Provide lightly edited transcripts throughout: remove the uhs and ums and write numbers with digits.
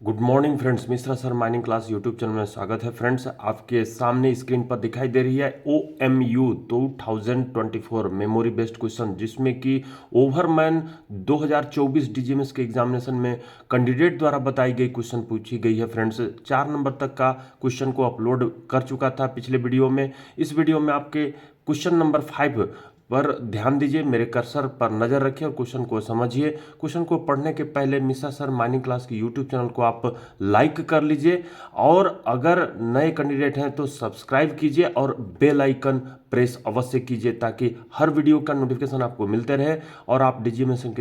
Good morning friends, Mishra sir mining class YouTube channel में स्वागत है। फ्रेंड्स, आपके सामने स्क्रीन पर दिखाई दे रही है OMU 2024 मेमोरी बेस्ड क्वेश्चन, जिसमें कि ओवरमैन 2024 डीजीएमएस के एग्जामिनेशन में कैंडिडेट द्वारा बताई गई क्वेश्चन पूछी गई है। फ्रेंड्स, 4 नंबर तक का क्वेश्चन को अपलोड कर चुका था पिछले वीडियो में। इस वीडियो में आपके क्वेश्चन नंबर 5 पर ध्यान दीजिए, मेरे कर्सर पर नजर रखिए और क्वेश्चन को समझिए। क्वेश्चन को पढ़ने के पहले मिश्रा सर माइनिंग क्लास की यूट्यूब चैनल को आप लाइक कर लीजिए और अगर नए कैंडिडेट हैं तो सब्सक्राइब कीजिए और बेल आइकन प्रेस अवश्य कीजिए, ताकि हर वीडियो का नोटिफिकेशन आपको मिलते रहे और आप एग्जामिनेशन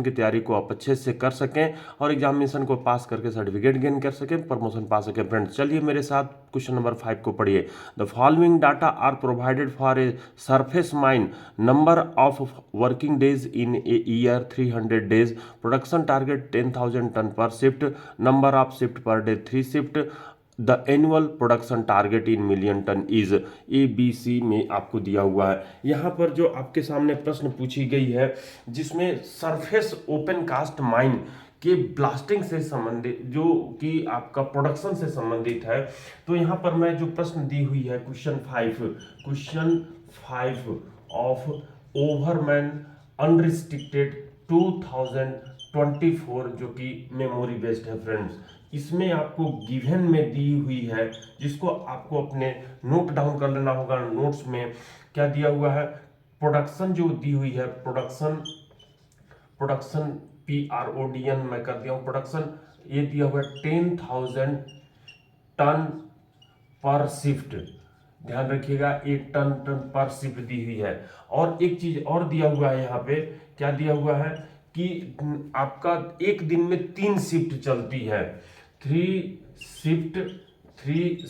की तैयारी को आप अच्छे से कर सकें और एग्जामिनेशन को पास करके सर्टिफिकेट गेन कर सकें, प्रमोशन पा सकें। फ्रेंड्स, चलिए मेरे साथ क्वेश्चन नंबर 5 को पढ़िए। The following data are provided for a surface mine, number of working days in a year 300 days, production target 10,000 tonne per shift, number of shift per day 3 shift, the annual production target in million tonne is. ABC में आपको दिया हुआ है। यहाँ पर जो आपके सामने प्रश्न पूछी गई है, जिसमें सरफेस ओपन कास्ट माइन के ब्लास्टिंग से संबंधित, जो कि आपका प्रोडक्शन से संबंधित है, तो यहाँ पर मैं जो प्रश्न दी हुई है क्वेश्चन 5 ऑफ ओवरमैन अनरिस्ट्रिक्टेड 2024, जो कि मेमोरी बेस्ड है। फ्रेंड्स, इसमें आपको गिवन में दी हुई है, जिसको आपको अपने नोट डाउन कर लेना होगा। नोट्स में क्या दिया हुआ है, प्रोडक्शन जो दी हुई है, प्रोडक्शन PRODN मैं कर दिया हूं। प्रोडक्शन ये दिया हुआ है 10,000 टन पर शिफ्ट। ध्यान रखिएगा, 1 टन पर शिफ्ट दी हुई है। और एक चीज और दिया हुआ है, यहाँ पे क्या दिया हुआ है कि आपका एक दिन में 3 शिफ्ट चलती है, 3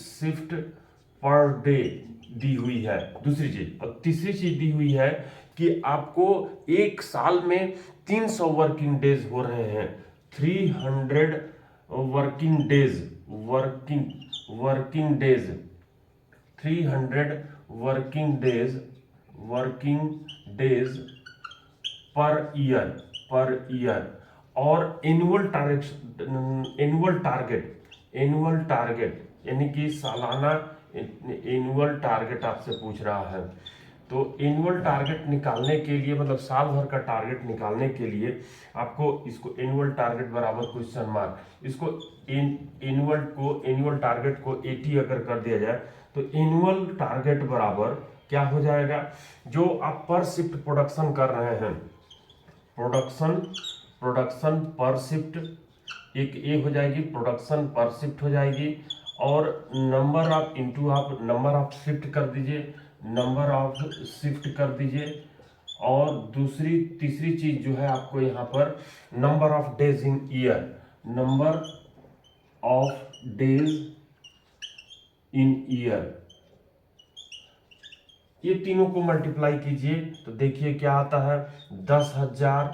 शिफ्ट पर डे दी हुई है। दूसरी चीज, और तीसरी चीज दी हुई है कि आपको एक साल में 300 वर्किंग डेज हो रहे हैं, 300 working days, working days 300 working days per year. और एनुअल टारगेट यानी कि सालाना एनुअल टारगेट आपसे पूछ रहा है। तो एनुअल टारगेट निकालने के लिए, मतलब साल भर का टारगेट निकालने के लिए, आपको इसको एनुअल टारगेट बराबर क्वेश्चन मार्क, इसको एनुअल टारगेट को 80 अगर कर दिया जाए तो एनुअल टारगेट बराबर क्या हो जाएगा, जो आप पर शिफ्ट प्रोडक्शन कर रहे हैं, प्रोडक्शन पर शिफ्ट, एक ए हो जाएगी, प्रोडक्शन पर शिफ्ट हो जाएगी, और नंबर ऑफ इंटू आप नंबर ऑफ शिफ्ट कर दीजिए, और तीसरी चीज जो है आपको यहाँ पर number of days in year, number of days in year, ये तीनों को मल्टीप्लाई कीजिए तो देखिए क्या आता है, 10,000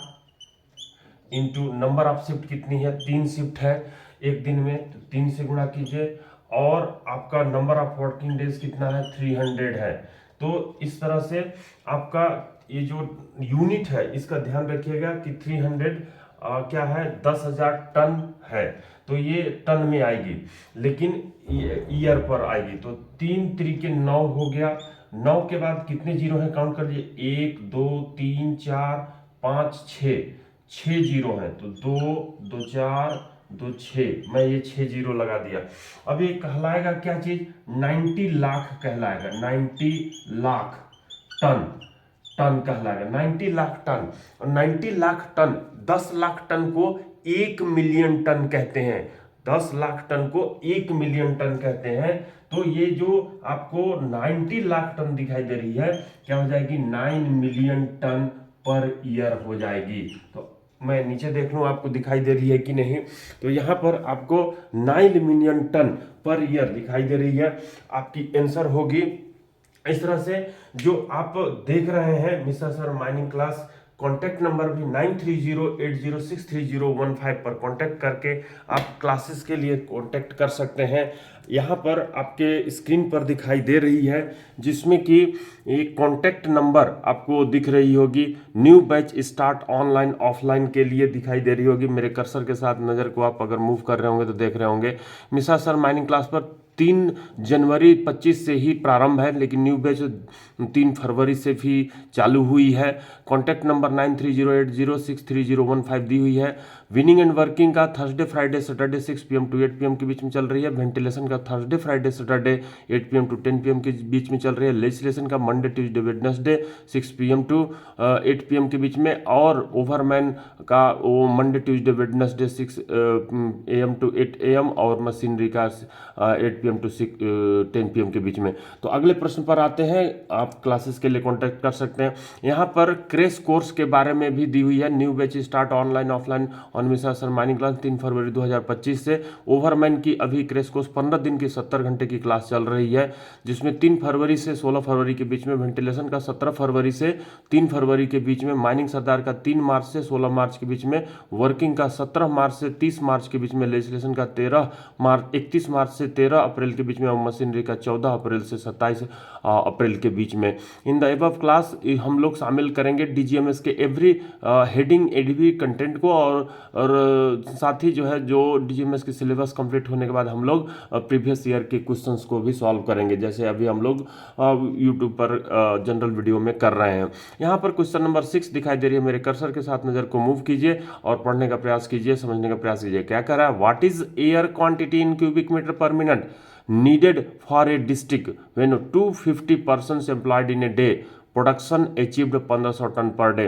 इंटू नंबर ऑफ शिफ्ट कितनी है, 3 शिफ्ट है एक दिन में, तो 3 से गुणा कीजिए, और आपका नंबर ऑफ वर्किंग डेज कितना है, 300 है। तो इस तरह से आपका ये जो यूनिट है, इसका ध्यान रखिएगा कि 300 क्या है, 10,000 टन है, तो ये टन में आएगी, लेकिन ईयर पर आएगी। तो 3 तरीके 9 हो गया, 9 के बाद कितने जीरो हैं काउंट कर लीजिए, 1 2 3 4 5 6 जीरो हैं, तो 2 2 4 2 6, मैं ये 6 जीरो लगा दिया। अब ये कहलाएगा क्या चीज, 90 लाख कहलाएगा, 90 लाख टन कहलाएगा, 90 लाख टन। और 90 लाख टन, 10 लाख टन को 1 मिलियन टन कहते हैं, 10 लाख टन को 1 मिलियन टन कहते हैं। तो ये जो आपको 90 लाख टन दिखाई दे रही है, क्या हो जाएगी, 9 मिलियन टन पर ईयर हो जाएगी। तो मैं नीचे देख लूं आपको दिखाई दे रही है कि नहीं, तो यहां पर आपको 9 मिलियन टन पर ईयर दिखाई दे रही है। आपकी आंसर होगी इस तरह से। जो आप देख रहे हैं Mishra sir mining class contact number भी 9308063015 पर कॉन्टैक्ट करके आप क्लासेस के लिए कॉन्टैक्ट कर सकते हैं। यहाँ पर आपके स्क्रीन पर दिखाई दे रही है, जिसमें कि एक कॉन्टैक्ट नंबर आपको दिख रही होगी, new batch start online offline के लिए दिखाई दे रही होगी। मेरे कर्सर के साथ नज़र को आप अगर मूव कर रहे होंगे तो देख रहे होंगे। मिसा सर माइनिंग क्लास पर 3 जनवरी 25 से ही प्रारंभ है, लेकिन न्यू बैच 3 फरवरी से भी चालू हुई है। कॉन्टैक्ट नंबर 9308063015 दी हुई है। विनिंग एंड वर्किंग का Thursday Friday Saturday 6 PM to 8 PM के बीच में चल रही है। वेंटिलेशन का Thursday Friday Saturday 8 PM to 10 PM के बीच में चल रही है। लेजिस्लेशन का Monday Tuesday Wednesday 6 PM to 8 PM के बीच में, और ओवरमैन का वो Monday Tuesday Wednesday 6 AM to 8 AM, और मशीनरी का 8 PM टू 10 PM के बीच में। तो अगले प्रश्न पर आते हैं, आप क्लासेस के लिए कॉन्टैक्ट कर सकते हैं। यहाँ पर क्रैश कोर्स के बारे में भी दी हुई है, new batch start online offline on मिसा सर माइनिंग क्लास 3 फरवरी 2025 से। ओवरमैन की अभी क्रैश कोर्स 15 दिन की 70 घंटे की क्लास चल रही है, जिसमें 3 फरवरी से 16 फरवरी के बीच में वेंटिलेशन का 17 फरवरी से 3 फरवरी के बीच में, माइनिंग सरदार का 3 मार्च से 16 मार्च के बीच में, वर्किंग का 17 मार्च से 30 मार्च के बीच में, लेजिस्लेशन का 31 मार्च से 13 अप्रैल के बीच में, और मशीनरी का 14 अप्रैल से 27 अप्रैल के बीच में। इन द एबव क्लास हम लोग शामिल करेंगे DGMS के एवरी हेडिंग एडीबी कंटेंट को, और साथ ही जो है जो DGMS के सिलेबस कंप्लीट होने के बाद हम लोग प्रीवियस ईयर के क्वेश्चंस को भी सॉल्व करेंगे, जैसे अभी हम लोग यूट्यूब पर जनरल वीडियो में कर रहे हैं। यहाँ पर क्वेश्चन नंबर 6 दिखाई दे रही है, मेरे कर्सर के साथ नज़र को मूव कीजिए और पढ़ने का प्रयास कीजिए, समझने का प्रयास कीजिए। क्या कह रहा है, what is air quantity in cubic metre per minute needed for a district when 250 persons employed in a day, production achieved 1500 tonne per day.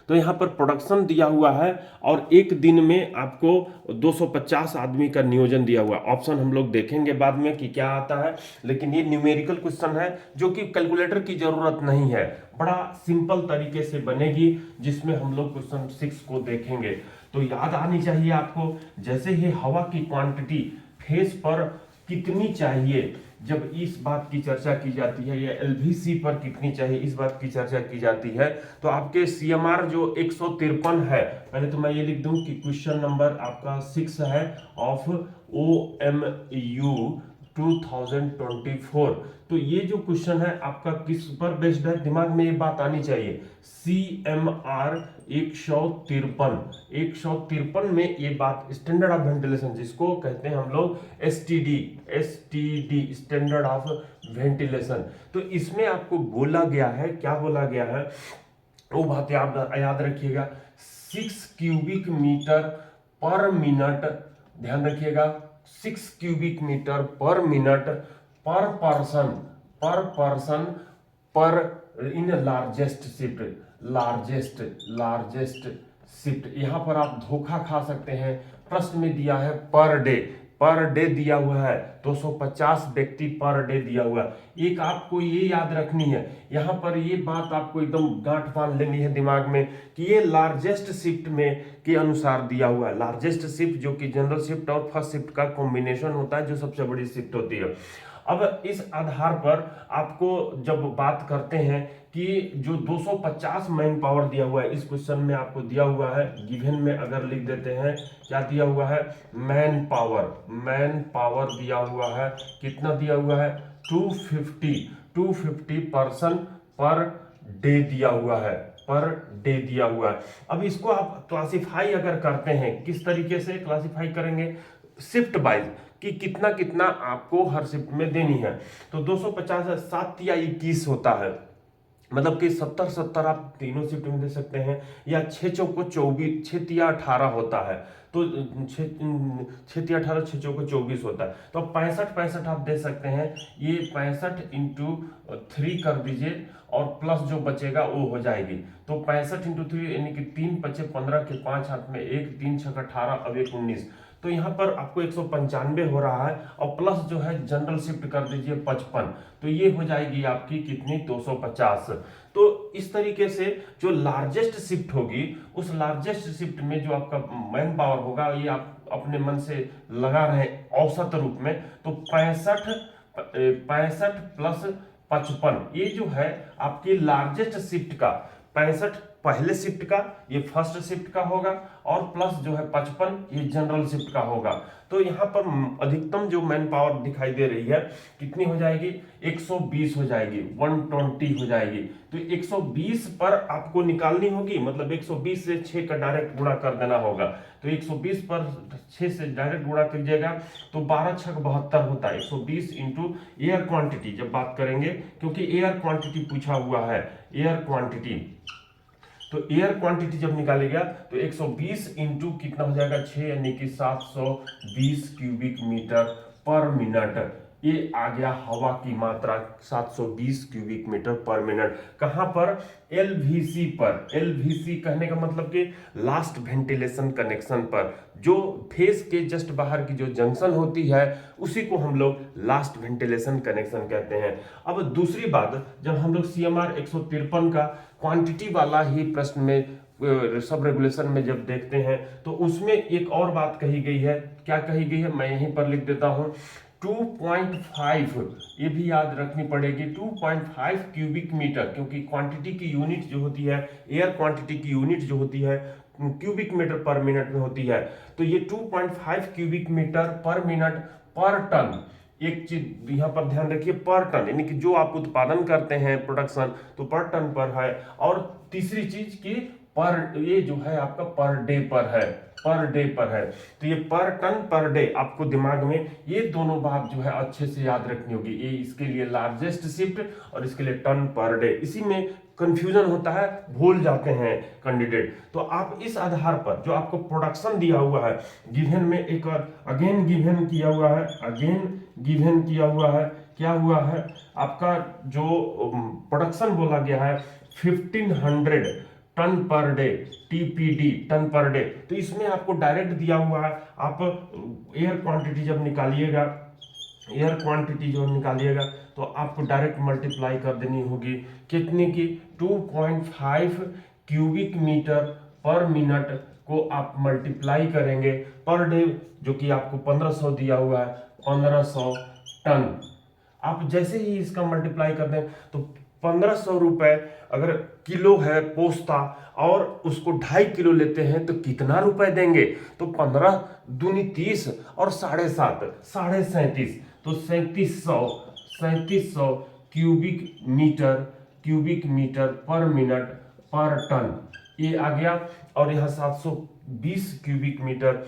तो यहाँ पर प्रोडक्शन दिया हुआ है और एक दिन में आपको 250 आदमी का नियोजन दिया हुआ है। ऑप्शन हम लोग देखेंगे बाद में कि क्या आता है, लेकिन ये न्यूमेरिकल क्वेश्चन है जो कि कैलकुलेटर की जरूरत नहीं है, बड़ा सिंपल तरीके से बनेगी, जिसमें हम लोग क्वेश्चन 6 को देखेंगे। तो याद आनी चाहिए आपको, जैसे ही हवा की क्वांटिटी फेस पर कितनी चाहिए, जब इस बात की चर्चा की जाती है, या LVC पर कितनी चाहिए इस बात की चर्चा की जाती है, तो आपके CMR जो 153 है, पहले तो मैं ये लिख दूं कि क्वेश्चन नंबर आपका 6 है ऑफ OMU 2024। तो ये जो क्वेश्चन है आपका किस पर बेस्ड है, दिमाग में ये बात आनी चाहिए। CMR 153 में ये बात स्टैंडर्ड ऑफ वेंटिलेशन, जिसको कहते हैं हम लोग STD स्टैंडर्ड ऑफ वेंटिलेशन। तो इसमें आपको बोला गया है, क्या बोला गया है वो बात याद रखिएगा, 6 क्यूबिक मीटर पर मिनट, ध्यान रखिएगा, 6 क्यूबिक मीटर पर मिनट पर पर्सन पर इन लार्जेस्ट शिफ्ट। यहां पर आप धोखा खा सकते हैं, प्रश्न में दिया है पर डे दिया हुआ है, 250 व्यक्ति पर डे दिया हुआ है। एक आपको ये याद रखनी है, यहां पर ये बात आपको एकदम गांठ बांध लेनी है दिमाग में कि ये लार्जेस्ट शिफ्ट में के अनुसार दिया हुआ है। लार्जेस्ट शिफ्ट जो कि जनरल शिफ्ट और फर्स्ट शिफ्ट का कॉम्बिनेशन होता है, जो सबसे बड़ी शिफ्ट होती है। अब इस आधार पर आपको जब बात करते हैं कि जो 250 मैन पावर दिया हुआ है, इस क्वेश्चन में आपको दिया हुआ है, गिवन में अगर लिख देते हैं क्या दिया हुआ है, मैन पावर दिया हुआ है, कितना दिया हुआ है, 250 पर्सन पर डे दिया हुआ है, अब इसको आप क्लासिफाई अगर करते हैं, किस तरीके से क्लासिफाई करेंगे, शिफ्ट वाइज कि कितना कितना आपको हर शिफ्ट में देनी है। तो 250 है, 7 या 21 होता है, मतलब कि 70 आप तीनों शिफ्ट में दे सकते हैं, या 6 चौको 24, 6 या 18 होता है, तो 6 या 18, 6 चौको 24 होता है, तो 65 आप दे सकते हैं। ये 65 × 3 कर दीजिए और प्लस जो बचेगा वो हो जाएगी, तो 65 × 3 यानी कि 3 × 5 = 15 के 5 हाथ में 1, 3 × 6 = 18, अब 1 19, तो यहाँ पर आपको 195 हो रहा है, और प्लस जो है जनरल शिफ्ट कर दीजिए 55, तो ये हो जाएगी आपकी कितनी, 250। तो इस तरीके से जो लार्जेस्ट शिफ्ट होगी, उस लार्जेस्ट शिफ्ट में जो आपका मैन पावर होगा, ये आप अपने मन से लगा रहे औसत रूप में, तो 65 + 55, ये जो है आपकी लार्जेस्ट शिफ्ट का 65 पहले शिफ्ट का, ये फर्स्ट शिफ्ट का होगा, और प्लस जो है 55 ये जनरल शिफ्ट का होगा। तो यहाँ पर अधिकतम जो मैन पावर दिखाई दे रही है कितनी हो जाएगी, 120 हो जाएगी, 120 हो जाएगी। तो 120 पर आपको निकालनी होगी, मतलब 120 से 6 का डायरेक्ट गुणा कर देना होगा। तो 120 पर 6 से डायरेक्ट गुणा कीजिएगा तो 12 छक 72 होता है। 120 इंटू एयर क्वांटिटी जब बात करेंगे, क्योंकि एयर क्वांटिटी पूछा हुआ है, एयर क्वांटिटी, तो एयर क्वांटिटी जब निकालेगा तो 120 इंटू कितना हो जाएगा 6, यानी कि 720 क्यूबिक मीटर पर मिनट। ये आ गया हवा की मात्रा 720 क्यूबिक मीटर पर मिनट। कहां पर, एलवीसी पर। एलवीसी कहने का मतलब कि लास्ट वेंटिलेशन कनेक्शन पर, जो फेस के जस्ट बाहर की जो जंक्शन होती है उसी को हम लोग लास्ट वेंटिलेशन कनेक्शन कहते हैं। अब दूसरी बात, जब हम लोग CMR 153 का क्वांटिटी वाला ही प्रश्न में सब रेगुलेशन में जब देखते हैं तो उसमें एक और बात कही गई है। क्या कही गई है, मैं यहीं पर लिख देता हूं, 2.5, ये भी याद रखनी पड़ेगी, 2.5 क्यूबिक मीटर, क्योंकि क्वांटिटी की यूनिट जो होती है, एयर क्वांटिटी की यूनिट जो होती है क्यूबिक मीटर पर मिनट में होती है। तो ये 2.5 क्यूबिक मीटर पर मिनट पर टन। एक चीज यहाँ पर ध्यान रखिए, पर टन, यानी कि जो आप उत्पादन करते हैं प्रोडक्शन, तो पर टन पर है। और तीसरी चीज की पर, ये जो है आपका पर डे पर है, पर डे पर है। तो ये पर टन पर डे आपको दिमाग में ये दोनों बात जो है अच्छे से याद रखनी होगी। ये इसके लिए लार्जेस्ट शिफ्ट और इसके लिए टन पर डे, इसी में कंफ्यूजन होता है, भूल जाते हैं कैंडिडेट। तो आप इस आधार पर जो आपको प्रोडक्शन दिया हुआ है, गिवन में एक और अगेन गिवन किया हुआ है, अगेन गिवन किया हुआ है, क्या हुआ है आपका जो प्रोडक्शन बोला गया है 1500 tonne per day, TPD tonne per day. तो इसमें आपको डायरेक्ट दिया हुआ है, आप एयर क्वांटिटी जब निकालिएगा, एयर क्वांटिटी जो निकालिएगा तो आपको डायरेक्ट मल्टीप्लाई कर देनी होगी, कितनी की, 2.5 क्यूबिक मीटर पर मिनट को आप मल्टीप्लाई करेंगे पर डे, जो कि आपको 1500 दिया हुआ है, 1500 टन। आप जैसे ही इसका मल्टीप्लाई कर दें तो 1500 रुपए अगर किलो है पोस्ता और उसको 2.5 किलो लेते हैं तो कितना रुपए देंगे, तो 15 दूनी 30 और 7.5 37, तो 3700 क्यूबिक मीटर पर मिनट पर टन, ये आ गया। और यहाँ 720 क्यूबिक मीटर,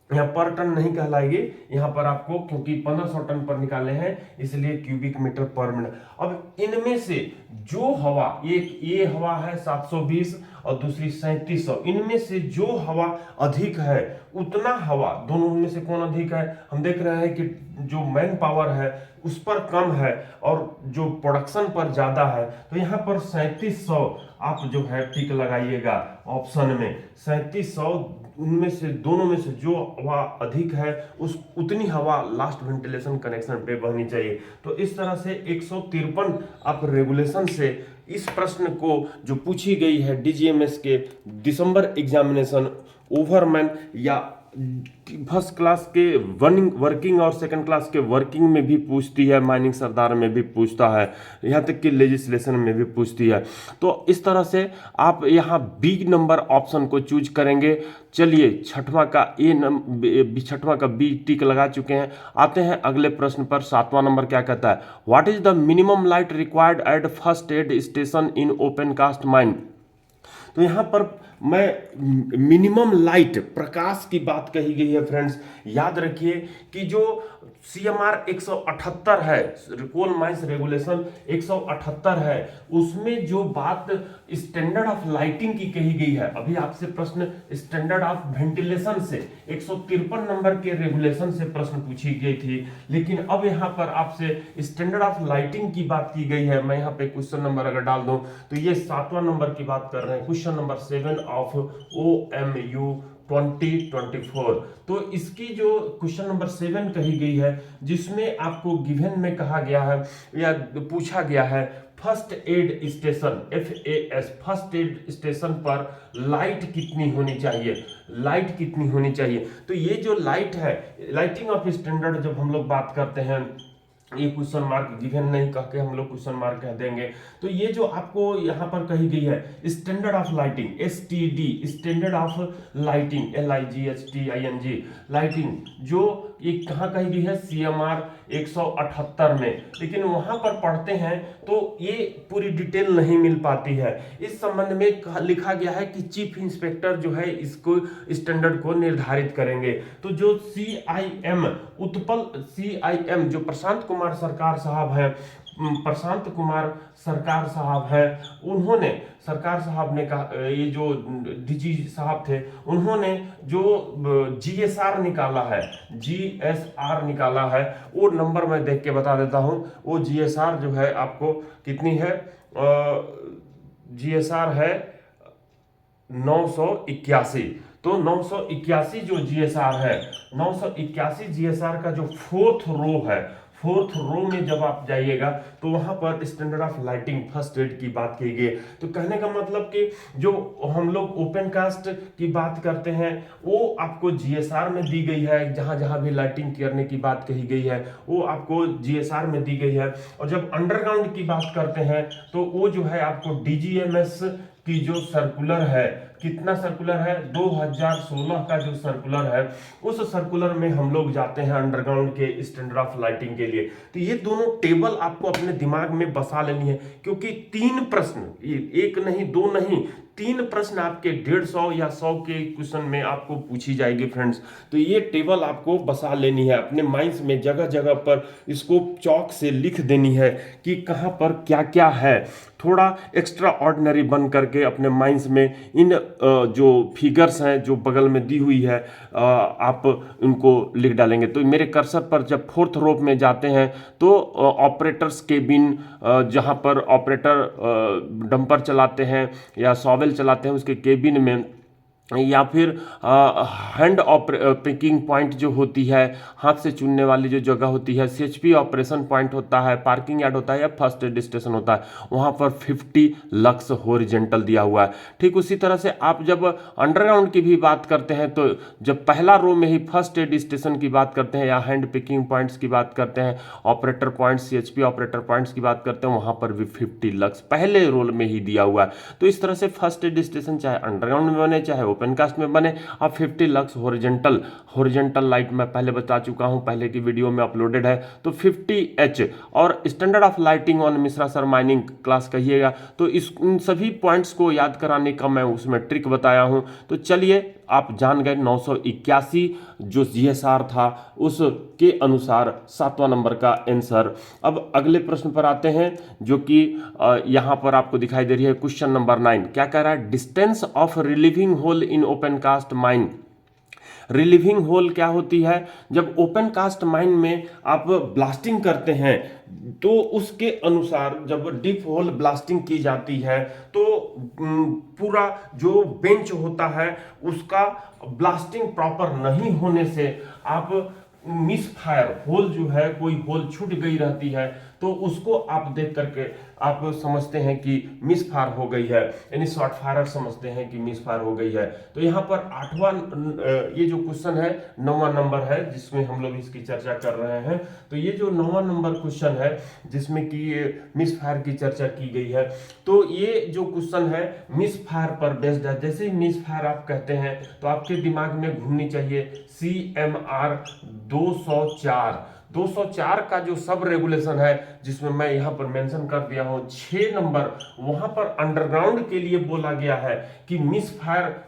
यहाँ पर टन नहीं कहलाएगी यहाँ पर आपको, क्योंकि 1500 टन पर निकाले हैं इसलिए क्यूबिक मीटर पर मिनट। अब इनमें से जो हवा, एक ये हवा है 720 और दूसरी 3700, इनमें से जो हवा अधिक है उतना हवा, दोनों में से कौन अधिक है, हम देख रहे हैं कि जो मैन पावर है उस पर कम है और जो प्रोडक्शन पर ज्यादा है। तो यहाँ पर 3700 आप जो है टिक लगाइएगा ऑप्शन में, 3700, उनमें से दोनों में से जो हवा अधिक है उस उतनी हवा लास्ट वेंटिलेशन कनेक्शन पे बहनी चाहिए। तो इस तरह से 153 आप रेगुलेशन से इस प्रश्न को जो पूछी गई है DGMS के दिसंबर एग्जामिनेशन ओवरमैन या फर्स्ट क्लास के वर्किंग और सेकंड क्लास के वर्किंग में भी पूछती है, माइनिंग सरदार में भी पूछता है, यहाँ तक कि लेजिस्लेशन में भी पूछती है। तो इस तरह से आप यहाँ बी नंबर ऑप्शन को चूज करेंगे। चलिए छठवां का छठवां का बी टिक लगा चुके हैं। आते हैं अगले प्रश्न पर। 7वां नंबर क्या कहता है, what is the minimum light required at first aid station in open cast mine. तो यहाँ पर मैं मिनिमम लाइट, प्रकाश की बात कही गई है फ्रेंड्स। याद रखिए कि जो CMR 178 है, कोल माइंस रेगुलेशन 178 है, उसमें जो बात स्टैंडर्ड ऑफ लाइटिंग की कही गई है, अभी आपसे प्रश्न स्टैंडर्ड ऑफ वेंटिलेशन से 153 नंबर के रेगुलेशन से प्रश्न पूछी गई थी, लेकिन अब यहाँ पर आपसे स्टैंडर्ड ऑफ लाइटिंग की बात की गई है। मैं यहाँ पे क्वेश्चन नंबर अगर डाल दूं तो ये 7वां नंबर की बात कर रहे हैं, क्वेश्चन नंबर 7 ऑफ OMU 2024। तो इसकी जो क्वेश्चन नंबर 7 कही गई है, जिसमें आपको गिवन में कहा गया है या पूछा गया है, first aid station FAS, first aid station पर लाइट कितनी होनी चाहिए, लाइट कितनी होनी चाहिए। तो ये जो लाइट है, लाइटिंग ऑफ स्टैंडर्ड जब हम लोग बात करते हैं ये क्वेश्चन मार्क गिवन नहीं कह के हम लोग क्वेश्चन मार्क कह देंगे। तो ये जो आपको यहाँ पर कही गई है standard of lighting, STD, standard of lighting, LIGHTING, lighting, जो ये कहाँ कही गई है, CMR 178 में। लेकिन वहां पर पढ़ते हैं तो ये पूरी डिटेल नहीं मिल पाती है। इस संबंध में लिखा गया है कि चीफ इंस्पेक्टर जो है इसको स्टैंडर्ड को निर्धारित करेंगे। तो जो CIM उत्पल CIM जो प्रशांत कुमार सरकार साहब हैं, प्रशांत कुमार सरकार साहब हैं, उन्होंने, सरकार साहब ने कहा, ये जो DG साहब थे, उन्होंने जो GSR निकाला है, GSR निकाला है, वो नंबर मैं देख के बता देता हूं। वो GSR जो है आपको कितनी है, GSR है 981। तो 981 जो GSR है, 981 GSR का जो फोर्थ रो है, फोर्थ रो में जब आप जाइएगा तो वहां पर standard of lighting first aid की बात की गई। तो कहने का मतलब कि जो हम लोग ओपन कास्ट की बात करते हैं वो आपको GSR में दी गई है, जहां जहां भी लाइटिंग करने की बात कही गई है वो आपको GSR में दी गई है। और जब अंडरग्राउंड की बात करते हैं तो वो जो है आपको DGMS की जो सर्कुलर है, कितना सर्कुलर है, 2016 का जो सर्कुलर है, उस सर्कुलर में हम लोग जाते हैं अंडरग्राउंड के स्टैंडर्ड ऑफ लाइटिंग के लिए। तो ये दोनों टेबल आपको अपने दिमाग में बसा लेनी है, क्योंकि 3 प्रश्न, एक नहीं, 2 नहीं, 3 प्रश्न आपके 150 या 100 के क्वेश्चन में आपको पूछी जाएगी फ्रेंड्स। तो ये टेबल आपको बसा लेनी है अपने माइंड में, जगह जगह पर इसको चौक से लिख देनी है कि कहाँ पर क्या क्या है। थोड़ा एक्स्ट्रा ऑर्डिनरी बन करके अपने माइंड्स में इन जो फिगर्स हैं जो बगल में दी हुई है आप उनको लिख डालेंगे। तो मेरे कर्सर पर जब फोर्थ रो में जाते हैं तो ऑपरेटर्स केबिन, जहां पर ऑपरेटर डंपर चलाते हैं या सॉवेल चलाते हैं उसके केबिन में, या फिर हैंड पिकिंग पॉइंट जो होती है, हाथ से चुनने वाली जो जगह होती है, CHP ऑपरेशन पॉइंट होता है, पार्किंग यार्ड होता है या फर्स्ट एड स्टेशन होता है, वहां पर 50 लक्स हॉरिजॉन्टल दिया हुआ है। ठीक उसी तरह से आप जब अंडरग्राउंड की भी बात करते हैं तो जब पहला रो में ही फर्स्ट एड स्टेशन की बात करते हैं या हैंड पिकिंग पॉइंट्स की बात करते हैं, operator points, CHP operator points की बात करते हैं, वहां पर भी 50 लक्स पहले रोल में ही दिया हुआ है। तो इस तरह से फर्स्ट एड स्टेशन चाहे अंडरग्राउंड में बने चाहे ओपन कास्ट में बने, अब 50 लक्स हॉरिजॉन्टल लाइट मैं पहले बता चुका हूं, पहले की वीडियो में अपलोडेड है। तो 50H और standard of lighting on Mishra sir mining class कहिएगा। तो इन सभी पॉइंट्स को याद कराने का मैं उसमें ट्रिक बताया हूं। तो चलिए आप जान गए 981 जो GSR था उसके अनुसार 7वां नंबर का आंसर। अब अगले प्रश्न पर आते हैं जो कि यहां पर आपको दिखाई दे रही है क्वेश्चन नंबर 9। क्या कह रहा है, distance of relieving hole in open cast mine. Relieving hole क्या होती है, जब ओपन कास्ट माइन में आप ब्लास्टिंग करते हैं तो उसके अनुसार जब डीप होल ब्लास्टिंग की जाती है तो पूरा जो बेंच होता है उसका ब्लास्टिंग प्रॉपर नहीं होने से आप मिस फायर होल जो है, कोई होल छूट गई रहती है तो उसको आप देख करके आप समझते हैं कि मिस फायर हो गई है, यानी शॉर्ट फायर समझते हैं कि मिस फायर हो गई है। तो यहाँ पर 8वां ये जो क्वेश्चन है 9वां नंबर है जिसमें हम लोग इसकी चर्चा कर रहे हैं। तो ये जो 9वां नंबर क्वेश्चन है जिसमें कि मिस फायर की चर्चा की गई है, तो ये जो क्वेश्चन है मिस फायर पर बेस्ड है। जैसे ही मिस फायर आप कहते हैं तो आपके दिमाग में घूमनी चाहिए CMR 204 का जो सब रेगुलेशन है, जिसमें मैं यहां पर मेंशन कर दिया हूं 6 नंबर, वहां पर अंडरग्राउंड के लिए बोला गया है कि मिस फायर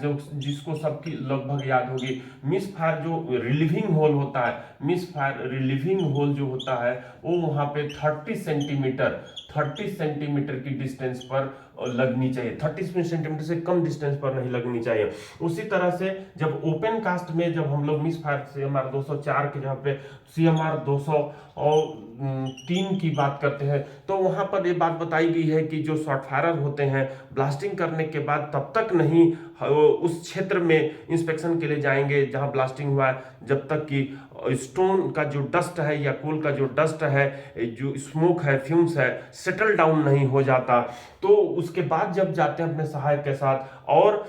जो जिसको सबकी लगभग याद होगी, मिस फायर जो रिलीविंग होल होता है, मिस फायर रिलीविंग होल जो होता है वो वहां पे 30 सेंटीमीटर की डिस्टेंस पर लगनी चाहिए, 30 सेंटीमीटर से कम डिस्टेंस पर नहीं लगनी चाहिए। उसी तरह से जब ओपन कास्ट में जब हम लोग मिस फायर CMR 204 के जगह पे CMR 203 की बात करते हैं तो वहां पर ये बात बताई गई है कि जो शॉर्ट फायरर होते हैं ब्लास्टिंग करने के बाद तब तक नहीं उस क्षेत्र में इंस्पेक्शन के लिए जाएंगे जहां ब्लास्टिंग हुआ है, जब तक कि स्टोन का जो डस्ट है या कोल का जो डस्ट है, जो स्मोक है, फ्यूम्स है, सेटल डाउन नहीं हो जाता। तो उसके बाद जब जाते हैं अपने सहायक के साथ और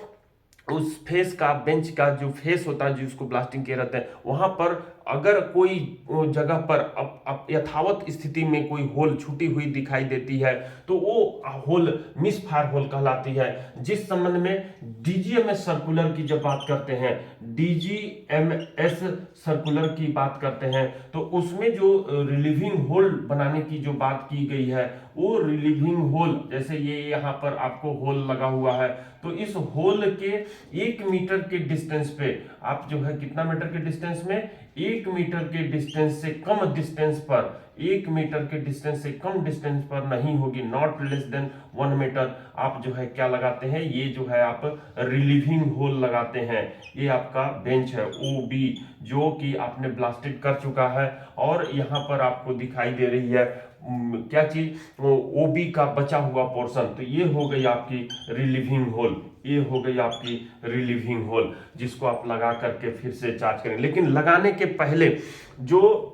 उस फेस का, बेंच का जो फेस होता है जिसको ब्लास्टिंग किए रहते हैं, वहां पर अगर कोई जगह पर यथावत स्थिति में कोई होल छूटी हुई दिखाई देती है तो वो होल मिस फायर होल कहलाती है। जिस संबंध में डीजीएमएस सर्कुलर की जब बात करते हैं, डीजीएमएस सर्कुलर की बात करते हैं, तो उसमें जो रिलीविंग होल बनाने की जो बात की गई है, वो रिलीविंग होल, जैसे ये यहाँ पर आपको होल लगा हुआ है, तो इस होल के 1 मीटर के डिस्टेंस पे आप जो है कितना मीटर के डिस्टेंस में, 1 मीटर के डिस्टेंस से कम डिस्टेंस पर, 1 मीटर के डिस्टेंस से कम डिस्टेंस पर नहीं होगी, नॉट लेस देन 1 मीटर, आप जो है क्या लगाते हैं, ये जो है आप रिलीविंग होल लगाते हैं। ये आपका बेंच है ओबी, जो कि आपने ब्लास्टेड कर चुका है, और यहाँ पर आपको दिखाई दे रही है क्या चीज, ओबी का बचा हुआ पोर्शन। तो ये हो गई आपकी रिलीविंग होल, ये हो गई आपकी रिलीविंग होल, जिसको आप लगा करके फिर से चार्ज करें। लेकिन लगाने के पहले जो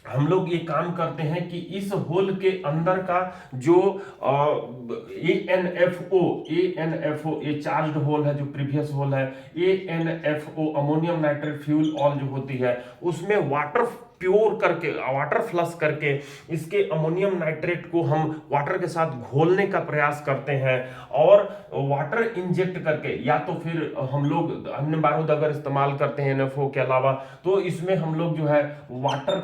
हम लोग ये काम करते हैं कि इस होल के अंदर का जो ANFO ये चार्ज्ड होल है, जो प्रीवियस होल है, ANFO ammonium nitrate fuel oil जो होती है, उसमें वाटर प्योर करके, वाटर फ्लश करके इसके अमोनियम नाइट्रेट को हम वाटर के साथ घोलने का प्रयास करते हैं, और वाटर इंजेक्ट करके, या तो फिर हम लोग अन्य बारूद अगर इस्तेमाल करते हैं NFO के अलावा, तो इसमें हम लोग जो है वाटर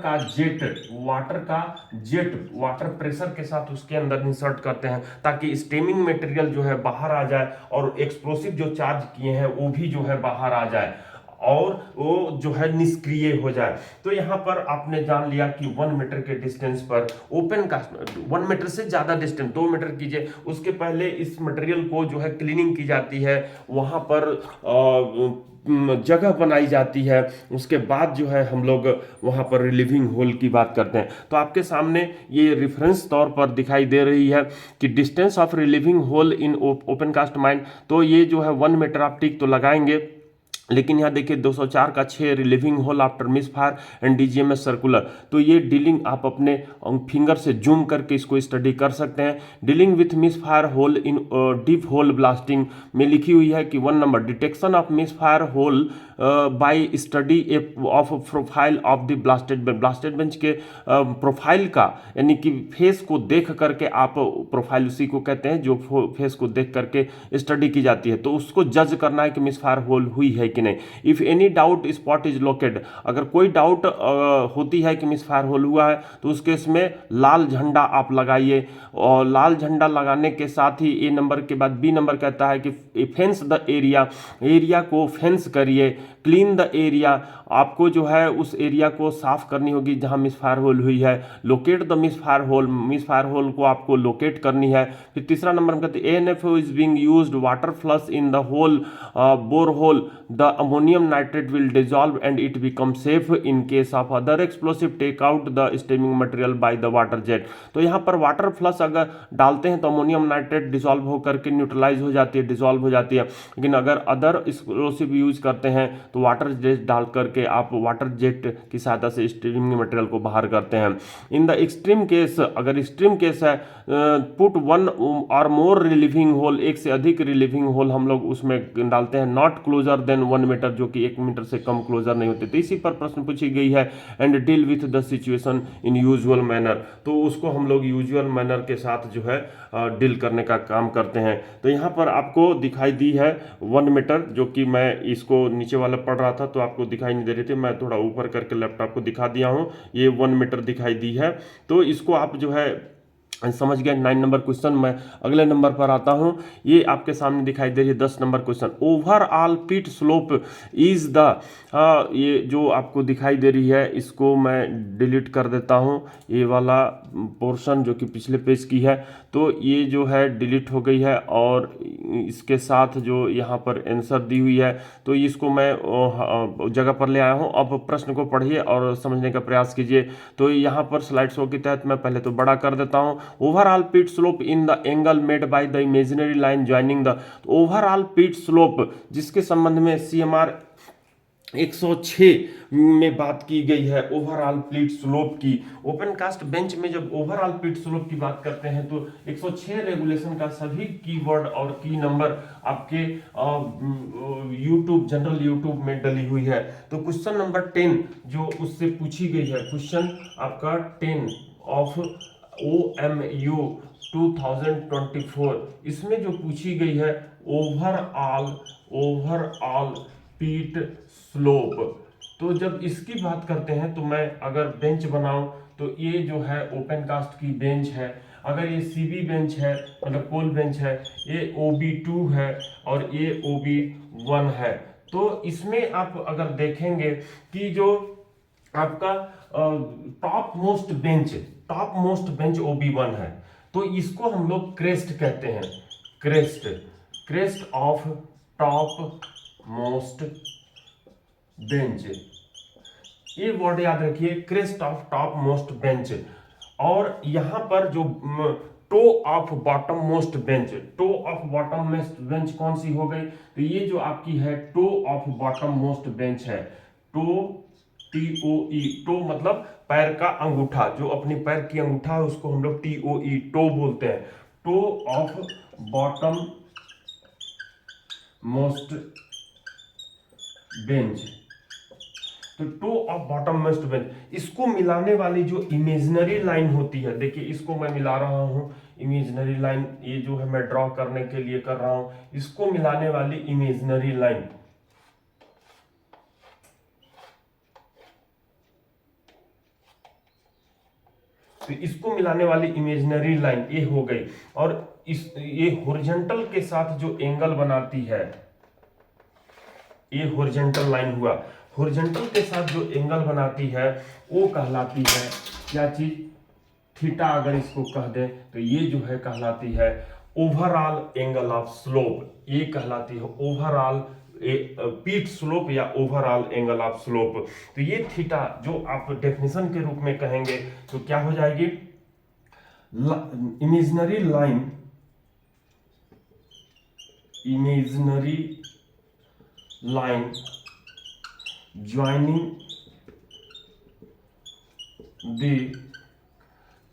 वाटर प्रेशर के साथ उसके अंदर इंसर्ट करते हैं, ताकि स्टेमिंग मटेरियल जो है बाहर आ जाए, और एक्सप्लोसिव जो चार्ज किए हैं वो भी जो है बाहर आ जाए, और वो जो है निष्क्रिय हो जाए। तो यहाँ पर आपने जान लिया कि 1 मीटर के डिस्टेंस पर ओपन कास्ट, 1 मीटर से ज्यादा डिस्टेंस 2 मीटर कीजिए, उसके पहले इस मटेरियल को जो है क्लीनिंग की जाती है, वहां पर जगह बनाई जाती है, उसके बाद जो है हम लोग वहां पर रिलीविंग होल की बात करते हैं। तो आपके सामने ये रेफरेंस तौर पर दिखाई दे रही है कि distance of relieving hole in open cast mine, तो ये जो है 1 मीटर आप टिक तो लगाएंगे, लेकिन यहाँ देखिए 204 का 6 relieving hole after misfire and DGMS circular. तो ये डीलिंग आप अपने फिंगर से जूम करके इसको स्टडी कर सकते हैं। Dealing with misfire hole in deep hole blasting में लिखी हुई है कि 1 number detection of misfire hole by study of profile of the blasted bench के प्रोफाइल का, यानी कि फेस को देख करके, आप प्रोफाइल उसी को कहते हैं जो फेस को देख करके स्टडी की जाती है, तो उसको जज करना है कि मिस फायर होल हुई है कि नहीं। If any doubt spot is located, अगर कोई डाउट होती है कि मिस फायर होल हुआ है, तो उस केस में लाल झंडा आप लगाइए, और लाल झंडा लगाने के साथ ही ए नंबर के बाद बी नंबर कहता है कि फेंस द एरिया को फेंस करिए, क्लीन द एरिया, आपको जो है उस एरिया को साफ करनी होगी जहां मिस फायर होल हुई है। Locate the misfire hole को आपको लोकेट करनी है। फिर तीसरा नंबर में कहते हैं ANFO is being used water flush in the hole bore hole, the ammonium nitrate will dissolve and it become safe in case of other explosive take out the stemming material by the water jet. तो यहाँ पर water flush अगर डालते हैं तो ammonium nitrate dissolve होकर के neutralise हो जाती है, डिजॉल्व हो जाती है। लेकिन अगर अदर एक्सप्लोसिव यूज करते हैं तो वाटर जेट डाल करके आप वाटर जेट की सहायता से स्टीमिंग मटेरियल को बाहर करते हैं। इन द एक्सट्रीम केस, अगर एक्सट्रीम केस है, पुट 1 और मोर रिलीविंग होल, एक से अधिक रिलीविंग होल हम लोग उसमें डालते हैं, नॉट क्लोजर देन 1 मीटर, जो कि 1 मीटर से कम क्लोजर नहीं होते। तो इसी पर प्रश्न पूछी गई है, and deal with the situation in usual manner, तो उसको हम लोग यूजुअल मैनर के साथ जो है डील करने का काम करते हैं। तो यहाँ पर आपको दिखाई दी है 1 मीटर, जो कि मैं इसको नीचे वाला पढ़ रहा था तो आपको दिखाई नहीं दे रही थी, मैं थोड़ा ऊपर करके लैपटॉप को दिखा दिया हूँ, ये 1 मीटर दिखाई दी है। तो इसको आप जो है समझ गए। 9 नंबर क्वेश्चन, मैं अगले नंबर पर आता हूं। ये आपके सामने दिखाई दे रही है 10 number question, overall pit slope is the, ये जो आपको दिखाई दे रही है इसको मैं डिलीट कर देता हूं, ये वाला पोर्शन जो कि पिछले पेज की है, तो ये जो है डिलीट हो गई है, और इसके साथ जो यहाँ पर आंसर दी हुई है तो इसको मैं जगह पर ले आया हूँ। अब प्रश्न को पढ़िए और समझने का प्रयास कीजिए। तो यहाँ पर स्लाइड शो के तहत मैं पहले तो बड़ा कर देता हूँ। Overall pit slope in the angle made by the imaginary line joining the, overall pit slope जिसके संबंध में CMR 106 में बात की गई है ओवरऑल प्लीट स्लोप की। ओपन कास्ट बेंच में जब ओवरऑल प्लीट स्लोप की बात करते हैं तो 106 रेगुलेशन का सभी कीवर्ड और की नंबर आपके यूट्यूब जनरल यूट्यूब में डली हुई है। तो क्वेश्चन नंबर 10 जो उससे पूछी गई है, क्वेश्चन आपका 10 ऑफ OMU 2024, इसमें जो पूछी गई है ओवरऑल पीट स्लोप। तो जब इसकी बात करते हैं तो मैं अगर बेंच बनाऊं तो ये जो है ओपन कास्ट की बेंच है। अगर ये CB बेंच है मतलब कोल बेंच है, ये OB2 है और ये OB1 है। तो इसमें आप अगर देखेंगे कि जो आपका टॉप मोस्ट बेंच OB1 है, तो इसको हम लोग क्रेस्ट कहते हैं। Crest of topmost bench, ये वर्ड याद रखिए, crest of topmost bench. और यहां पर जो toe of bottom most bench, toe of bottom most bench कौन सी हो गई? तो ये जो आपकी है toe of bottom most bench है। TOE, टो मतलब पैर का अंगूठा, जो अपनी पैर की अंगूठा है उसको हम लोग TOE टो बोलते हैं। Toe of bottom most bench, तो toe of bottom most bench, इसको मिलाने वाली जो इमेजिनरी लाइन होती है, देखिए इसको मैं मिला रहा हूं, इमेजिनरी लाइन ये जो है मैं ड्रॉ करने के लिए कर रहा हूं, इसको मिलाने वाली इमेजिनरी लाइन, तो इसको मिलाने वाली इमेजिनरी लाइन ये हो गई। और ये हॉरिजॉन्टल के साथ जो एंगल बनाती है, ये हॉरिजॉन्टल लाइन हुआ। हॉरिजॉन्टल के साथ जो एंगल बनाती है वो कहलाती है क्या चीज? थीटा अगर इसको कह दें तो ये जो है कहलाती है ओवरऑल एंगल ऑफ स्लोप, ये कहलाती है ओवरऑल पीट स्लोप या ओवरऑल एंगल ऑफ स्लोप। तो ये थीटा जो आप डेफिनेशन के रूप में कहेंगे तो क्या हो जाएगी? Imaginary line joining the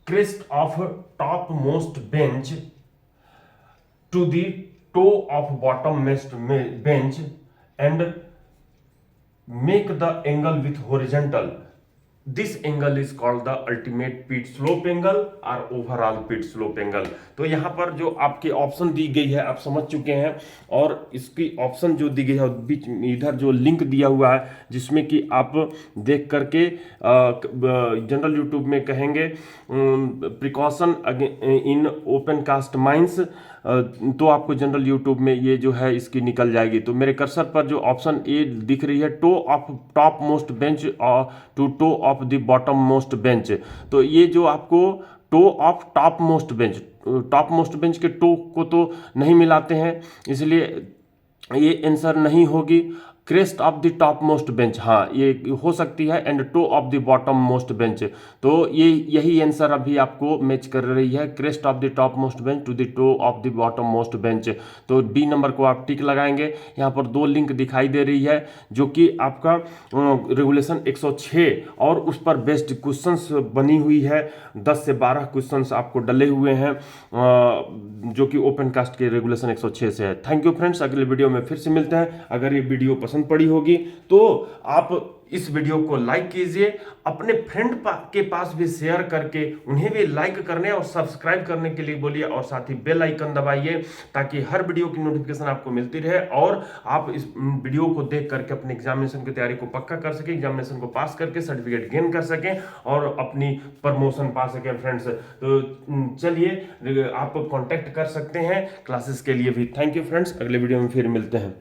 crest of topmost bench to the toe of bottommost bench and make the angle with horizontal. This angle is called the ultimate pit slope angle or overall pit slope angle. तो यहाँ पर जो आपके option दी गई है आप समझ चुके हैं, और इसकी ऑप्शन जो दी गई है बीच इधर जो लिंक दिया हुआ है जिसमें कि आप देख करके जनरल यूट्यूब में कहेंगे precaution in open cast mines, तो आपको जनरल यूट्यूब में ये जो है इसकी निकल जाएगी। तो मेरे कर्सर पर जो ऑप्शन ए दिख रही है toe of topmost bench to toe of the bottom most bench, तो ये जो आपको toe of topmost bench के टो को तो नहीं मिलाते हैं, इसलिए ये आंसर नहीं होगी। Crest of the topmost bench, हाँ ये हो सकती है, and toe of the bottom most bench, तो ये यही आंसर अभी आपको मैच कर रही है, crest of the topmost bench to the toe of the bottom most bench. तो डी नंबर को आप टिक लगाएंगे। यहाँ पर दो लिंक दिखाई दे रही है जो कि आपका रेगुलेशन 106 और उस पर बेस्ड क्वेश्चंस बनी हुई है। 10 से 12 क्वेश्चंस आपको डले हुए हैं जो कि ओपन कास्ट के रेगुलेशन 106 से है। थैंक यू फ्रेंड्स, अगले वीडियो में फिर से मिलते हैं। अगर ये वीडियो पसंद पड़ी होगी तो आप इस वीडियो को लाइक कीजिए, अपने फ्रेंड के पास भी शेयर करके उन्हें भी लाइक करने और सब्सक्राइब करने के लिए बोलिए, और साथ ही बेल आइकन दबाइए ताकि हर वीडियो की नोटिफिकेशन आपको मिलती रहे और आप इस वीडियो को देख करके अपने एग्जामिनेशन की तैयारी को पक्का कर सकें, एग्जामिनेशन को पास करके सर्टिफिकेट गेन कर सकें और अपनी प्रमोशन पा सकें फ्रेंड्स। तो चलिए आप कॉन्टेक्ट कर सकते हैं क्लासेस के लिए भी। थैंक यू फ्रेंड्स, अगले वीडियो में फिर मिलते हैं।